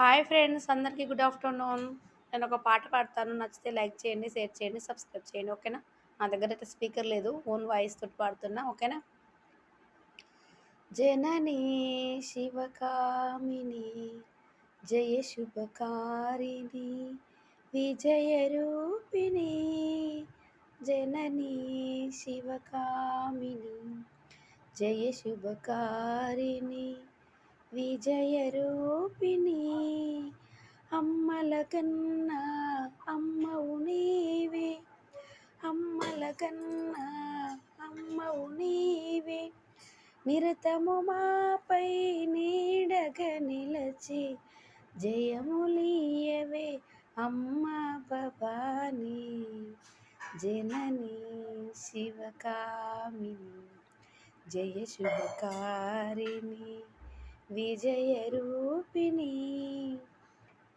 Hi friends అందరికీ good afternoon. నేను ఒక పాట పాడతాను. నచ్చితే లైక్ చేయండి, షేర్ చేయండి, సబ్స్క్రైబ్ చేయండి. ఓకేనా? నా దగ్గర అయితే స్పీకర్ లేదు. ఓన్ వాయిస్ తోటి పాడుతున్నా. ఓకేనా? జననీ శివకామిని జయ శుభకారిణి విజయ రూపిణి జననీ శివకామిని జయ శుభకారిణి విజయ రూపిణి అమ్మల కన్నా అమ్మవు నీవే అమ్మల కన్నా అమ్మవు నీవే నిరతము మాపై నీడగా నిలచి జయములీయవే అమ్మ భవాని జననీ శివకామిని జయ శుభకారిణి విజయ రూపిణి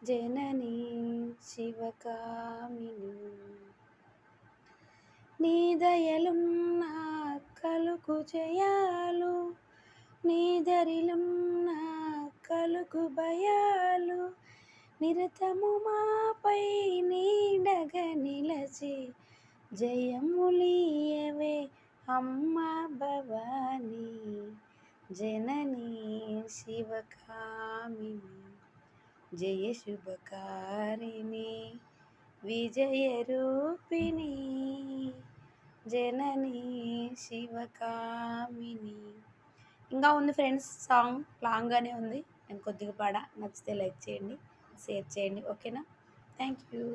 జననీ శివకామిని నీ దయలున్న కలుగు జయాలు నీ దరిలున్న కలుగు భయాలు నిరతము మాపై నీడగా నిలచి జయములీయవే అమ్మ భవాని జననీ శివకామిని జయ శుభకారిణి విజయ రూపిణి జననీ శివకామిని. ఇంకా ఉంది ఫ్రెండ్స్, సాంగ్ లాంగ్గానే ఉంది. నేను కొద్దిగా పాడా. నచ్చితే లైక్ చేయండి, షేర్ చేయండి. ఓకేనా? Thank you.